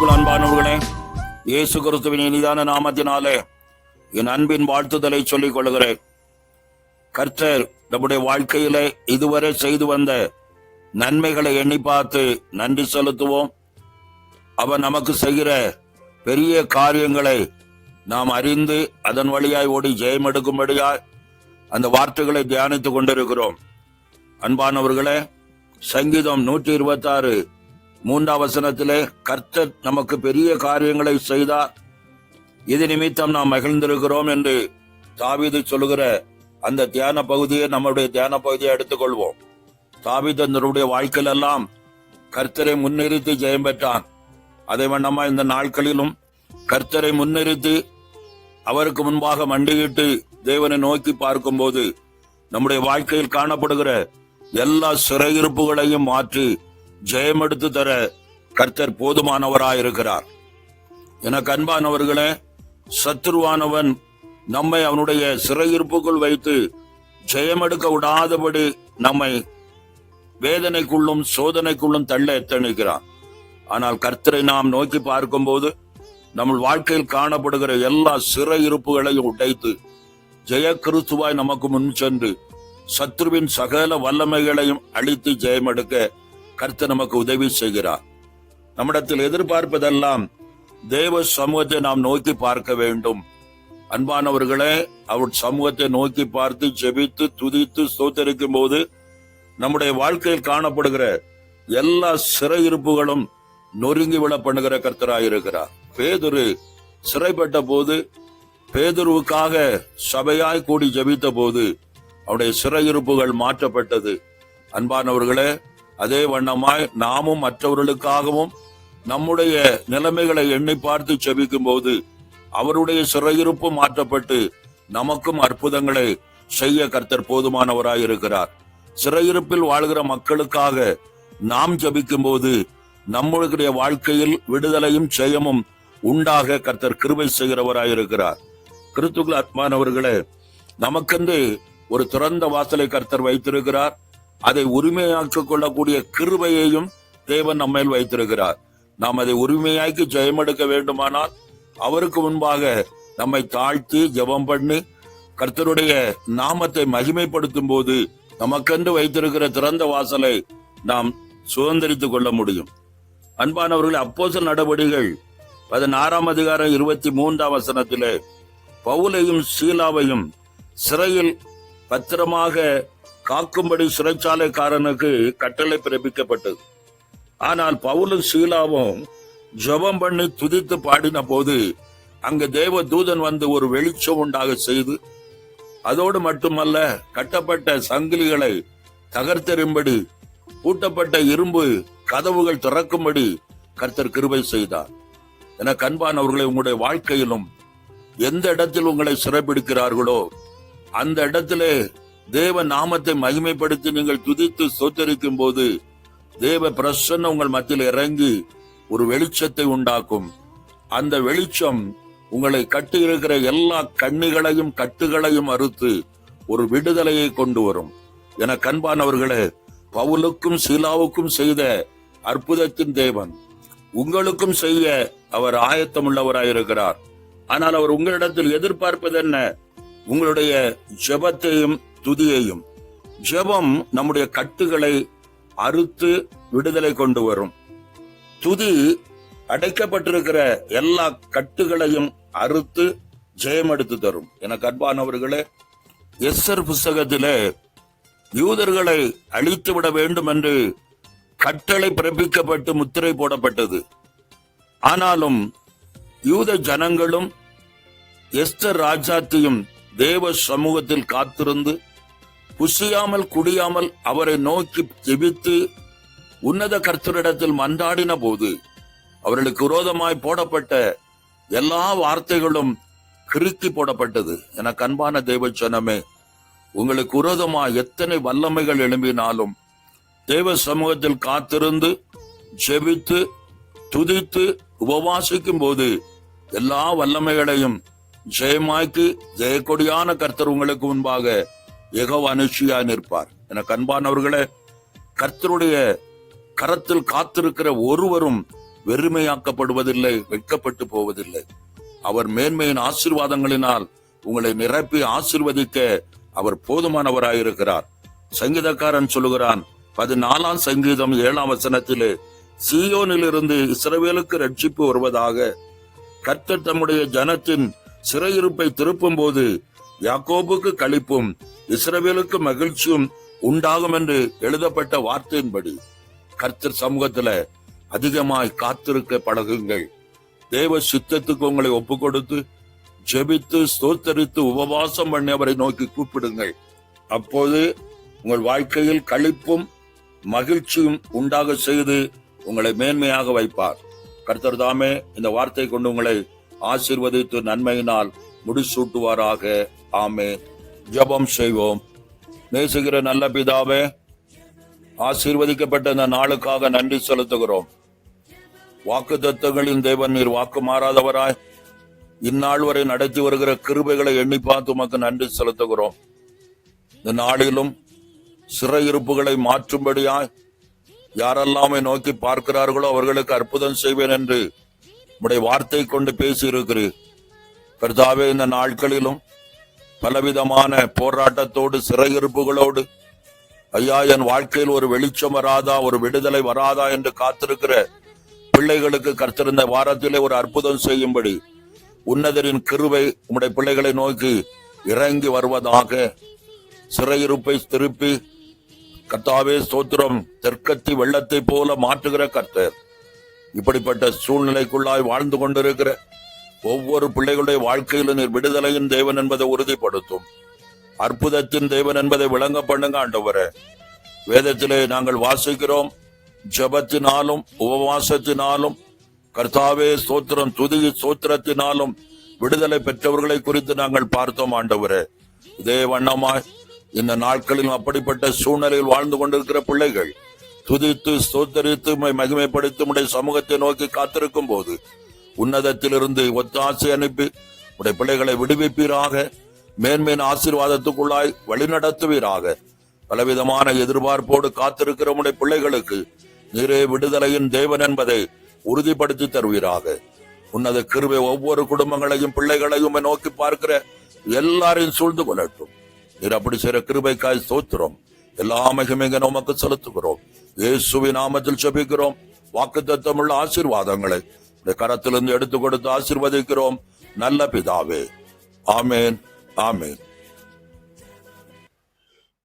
கிறிஸ்துவுக்குள் அன்பானவர்களே, இயேசு கிறிஸ்துவின் இனிதான நாமத்தினாலே என் அன்பின் வாழ்த்துதலை சொல்லிக் கொள்கிறேன். கர்த்தர் நம்முடைய வாழ்க்கையிலே இதுவரை செய்து வந்த நன்மைகளை எண்ணி பார்த்து நன்றி செலுத்துவோம். அவர் நமக்கு செய்கிற பெரிய காரியங்களை நாம் அறிந்து அதன் வழியாய் ஓடி ஜெயம் எடுக்கும்படியாய் அந்த வார்த்தைகளை தியானித்துக் கொண்டிருக்கிறோம். அன்பானவர்களே, சங்கீதம் 126 3ஆம் வசனத்திலே கர்த்தர் நமக்கு பெரிய காரியங்களை செய்தார், இது நிமித்தம் நாம் மகிழ்ந்திருக்கிறோம் என்று தாவீது சொல்லுகிற அந்த தியான பகுதியை நம்முடைய தியான பகுதியை எடுத்துக்கொள்வோம். தாவீது தன்னுடைய வாழ்க்கையிலெல்லாம் கர்த்தரை முன்னிறுத்தி ஜெயம் பெற்றான். அதை வண்ணமா இந்த நாட்களிலும் கர்த்தரை முன்னிறுத்தி அவருக்கு முன்பாக மண்டியிட்டு தேவனை நோக்கி பார்க்கும்போது நம்முடைய வாழ்க்கையில் காணப்படுகிற எல்லா சிறையிருப்புகளையும் மாற்றி ஜெயம் எடுத்து தர கர்த்தர் போதுமானவராயிருக்கிறார். எனக்கு அன்பானவர்களே, சத்துருவானவன் நம்மை அவனுடைய சிறையிருப்புக்குள் வைத்து ஜெயம் எடுக்க விடாதபடி நம்மை வேதனைக்குள்ளும் சோதனைக்குள்ளும் தள்ள எத்தனிக்கிறான். ஆனால் கர்த்தரை நாம் நோக்கி பார்க்கும்போது நம்ம வாழ்க்கையில் காணப்படுகிற எல்லா சிறையிருப்புகளையும் உடைத்து ஜெய கிறிஸ்துவாய் நமக்கு முன் சென்று சத்ருவின் சகல வல்லமைகளையும் அழித்து ஜெயம் எடுக்க கர்த்தர் நமக்கு உதவி செய்கிறார். நம்மிடத்தில் எதிர்பார்ப்பதெல்லாம் தேவ சமூகத்தை நாம் நோக்கி பார்க்க வேண்டும். அன்பானவர்களே, அவர் சமூகத்தை நோக்கி பார்த்து ஜெபித்து துதித்து ஸ்தோத்தரிக்கும் போது நம்முடைய வாழ்க்கையில் காணப்படுகிற எல்லா சிறையிருப்புகளும் நொறுங்கி விழ பண்ணுகிற கர்த்தராயிருக்கிறார். பேதுரு சிறைப்பட்ட போது பேதுருவுக்காக சபையாய் கூடி ஜெபித்த போது அவருடைய சிறையிருப்புகள் மாற்றப்பட்டது. அன்பானவர்களே, அதே வண்ணமாய் நாமும் மற்றவர்களுக்காகவும் நம்முடைய நிலைமைகளை எண்ணி பார்த்து ஜெபிக்கும் போது அவருடைய சிறையிருப்பு மாற்றப்பட்டு நமக்கும் அற்புதங்களை செய்ய கர்த்தர் போதுமானவராயிருக்கிறார். சிறையிருப்பில் வாழ்கிற மக்களுக்காக நாம் ஜெபிக்கும் போது நம்முடைய வாழ்க்கையில் விடுதலையும் ஜெயமும் உண்டாக கர்த்தர் கிருபை செய்கிறவராயிருக்கிறார். கிறிஸ்துவுக்குள் ஆத்மானவர்களே, நமக்கென்று ஒரு திறந்த வாசலை கர்த்தர் வைத்திருக்கிறார். அதை உரிமையாக்கிக் கொள்ளக்கூடிய கிருபையையும் தேவன் நம்மேல் வைத்திருக்கிறார். நாம் அதை உரிமையாக்கி ஜெயம் எடுக்க வேண்டுமானால் அவருக்கு முன்பாக நம்மை தாழ்த்தி ஜெபம் பண்ணி கர்த்தருடைய நாமத்தை மகிமைப்படுத்தும் போது நமக்கென்று வைத்திருக்கிற திறந்த வாசலை நாம் சுதந்திரித்துக் கொள்ள முடியும். அன்பானவர்கள், அப்போஸ்தலர் நடபடிகள் 16ஆம் அதிகாரம் 23ஆம் வசனத்திலே பவுலையும் சீலாவையும் சிறையில் பத்திரமாக காக்கும்படி சிறைச்சாலைக்காரனுக்கு கட்டளை பிறப்பிக்கப்பட்டது. ஆனால் பவுலும் சீலாவும் ஜெபம் பண்ணி துதித்து பாடின போது அங்கு தேவ தூதன் வந்து ஒரு வெளிச்சம் உண்டாக செய்து அதோடு மட்டுமல்ல, கட்டப்பட்ட சங்கிலிகளை தகர்த்தெறியும்படி பூட்டப்பட்ட இரும்பு கதவுகள் திறக்கும்படி கர்த்தர் கிருபை செய்தார். என கண்பானவர்களை, உங்களுடைய வாழ்க்கையிலும் எந்த இடத்தில் உங்களை சிறைப்பிடிக்கிறார்களோ அந்த இடத்திலே தேவ நாமத்தை மகிமைப்படுத்தி நீங்கள் துதித்து ஸ்தோத்தரிக்கும் போது தேவ பிரசன்னம் உங்கள் மத்தியில் இறங்கி ஒரு வெளிச்சத்தை உண்டாக்கும். அந்த வெளிச்சம் உங்களை கட்டி இருக்கிற எல்லா கண்ணிகளையும் கட்டுகளையும் அறுத்து ஒரு விடுதலையை கொண்டு வரும். என கண்பானவர்களே, பவுலுக்கும் சீலாவுக்கும் செய்த அற்புதத்தின் தேவன் உங்களுக்கும் செய்ய அவர் ஆயத்தமுள்ளவராயிருக்கிறார். ஆனால் அவர் உங்களிடத்தில் எதிர்பார்ப்பது என்ன? உங்களுடைய ஜெபத்தையும் துதியையும். ஜெபம் நம்முடைய கட்டுகளை அறுத்து விடுதலை கொண்டு வரும். துதி அடைக்கப்பட்டிருக்கிற எல்லா கட்டுகளையும் அறுத்து ஜெயம் எடுத்து தரும். என கர்ப்பானவர்களே, எஸ்தர் புஸ்தகத்திலே யூதர்களை அழித்து விட வேண்டும் என்று கட்டளை பிறப்பிக்கப்பட்டு முத்திரை போடப்பட்டது. ஆனாலும் யூத ஜனங்களும் எஸ்தர் ராஜாத்தியும் தேவ சமூகத்தில் காத்திருந்து புசியாமல் குடியாமல் அவரை நோக்கி ஜெபித்து உன்னத கர்த்தரிடத்தில் மன்றாடின போது அவர்களுக்கு விரோதமாய் போடப்பட்ட எல்லா வார்த்தைகளும் கிறுக்கி போடப்பட்டது. என அன்பான தேவ ஜனமே, உங்களுக்கு விரோதமாய் எத்தனை வல்லமைகள் எழும்பினாலும் தேவ சமூகத்தில் காத்திருந்து ஜெபித்து துதித்து உபவாசிக்கும் போது எல்லா வல்லமைகளையும் ஜெயமாக்கி ஜெயக்கொடியான கர்த்தர் உங்களுக்கு முன்பாக யெகோவா அனுஷியா நிற்பார். என அன்பானவர்களே, கர்த்தருடைய கரத்தில் காத்திருக்கிற ஒருவரும் வெறுமையாக்கப்படுவதில்லை, வெட்கப்பட்டு போவதில்லை. அவர் மேன்மையின் ஆசீர்வாதங்களினால் உங்களை நிரப்பி ஆசீர்வதிக்க அவர் போதுமானவராயிருக்கிறார். சங்கீதக்காரன் சொல்லுகிறான், 14ஆம் சங்கீதம் 7ஆம் வசனத்திலே, சீயோனிலிருந்து இஸ்ரவேலுக்கு ரட்சிப்பு வருவதாக, கர்த்தர் தம்முடைய ஜனத்தின் சிறையிருப்பை திருப்பும் போது யாக்கோபுக்கு களிப்பும் இஸ்ரவேலுக்கு மகிழ்ச்சியும் உண்டாகும் என்று எழுதப்பட்ட வார்த்தையின்படி கர்த்தர் சமூகத்துல அதிகமாய் காத்திருக்க பழகுங்கள். தேவ சித்தத்துக்கு உங்களை ஒப்பு கொடுத்து ஜெபித்து ஸ்தோத்தரித்து உபவாசம் பண்ணி அவரை நோக்கி கூப்பிடுங்கள். அப்போது உங்கள் வாழ்க்கையில் களிப்பும் மகிழ்ச்சியும் உண்டாக செய்து உங்களை மேன்மையாக வைப்பார். கர்த்தர் தாமே இந்த வார்த்தை கொண்டு உங்களை ஆசீர்வதித்து நன்மையினால் முடிசூட்டுவாராக. ஆமென். ஜெபம் செய்வோம். நேசிக்கிற நல்ல பிதாவே, ஆசீர்வதிக்கப்பட்ட இந்த நாளுக்காக நன்றி செலுத்துகிறோம். வாக்குத்தத்தங்களின் தேவன், நீர் வாக்கு மாறாதவராய் இந்நாள் வரை நடத்தி வருகிற கிருபைகளை எண்ணி பார்த்து உமக்கு நன்றி செலுத்துகிறோம். இந்த நாளிலும் சிறையிருப்புகளை மாற்றும்படியாய் யாரெல்லாம் நோக்கி பார்க்கிறார்களோ அவர்களுக்கு அற்புதம் செய்வேன் என்று உம்முடைய வார்த்தை கொண்டு பேசி இருக்கிறீர். கர்த்தாவே, இந்த நாட்களிலும் பலவிதமான போராட்டத்தோடு சிறையிருப்புகளோடு, ஐயா என் வாழ்க்கையில் ஒரு வெளிச்சம் வராதா, ஒரு விடுதலை வராதா என்று காத்திருக்கிற பிள்ளைகளுக்கு கர்த்தர் இந்த வாரத்திலே ஒரு அற்புதம் செய்யும்படி உன்னதரின் கிருபை உம்முடைய பிள்ளைகளை நோக்கி இறங்கி வருவதாக. சிறையிருப்பை திருப்பி கர்த்தாவே ஸ்தோத்திரம், தெற்கத்தி வெள்ளத்தை போல மாற்றுகிற கர்த்தர், இப்படிப்பட்ட சூழ்நிலைக்குள்ளாய் வாழ்ந்து கொண்டிருக்கிற ஒவ்வொரு பிள்ளைகளுடைய வாழ்க்கையிலும் நீர் விடுதலையின் தேவன் என்பதை உறுதிப்படுத்தும், அற்புதத்தின் தேவன் என்பதை விளங்க பண்ணுங்க ஆண்டவரே. வேதத்திலே நாங்கள் வாசிக்கிறோம், ஜெபத்தினாலும் உபவாசத்தினாலும் கர்த்தாவே ஸ்தோத்திரம் துதி ஸ்தோத்திரத்தினாலும் விடுதலை பெற்றவர்களை குறித்து நாங்கள் பார்த்தோம் ஆண்டவரே. இதே வண்ணமாய் இந்த நாட்களிலும் அப்படிப்பட்ட சூழ்நிலையில் வாழ்ந்து கொண்டிருக்கிற பிள்ளைகள் துதித்து ஸ்தோத்தரித்து மகிமைப்படுத்தி உடைய சமூகத்தை நோக்கி காத்திருக்கும் போது உன்னதத்திலிருந்து ஒத்தாசை அனுப்பி உடைய பிள்ளைகளை விடுவிப்பீராக, மேன்மேன் ஆசீர்வாதத்துக்குள்ளாய் வழிநடத்துவீராக. பலவிதமான எதிர்பார்ப்போடு காத்திருக்கிற உடைய பிள்ளைகளுக்கு நீரே விடுதலையின் தேவன் என்பதை உறுதிப்படுத்தி தருவீராக. உன்னத கிருபை ஒவ்வொரு குடும்பங்களையும் பிள்ளைகளையும் நோக்கி பார்க்கிற எல்லாரையும் சூழ்ந்து கொள்ளட்டும். நீர் அப்படி செய்கிற கிருபைக்காய் ஸ்தோத்திரம். எல்லா மகிமையும் நமக்கு செலுத்துகிறோம். இயேசுவின் நாமத்தில் ஜெபிக்கிறோம். வாக்குத்தத்தமுள்ள ஆசீர்வாதங்களை கரத்திலிருந்து எடுத்து கொடுத்து ஆசீர்வதிக்கிறோம் நல்ல பிதாவே. ஆமேன், ஆமேன்.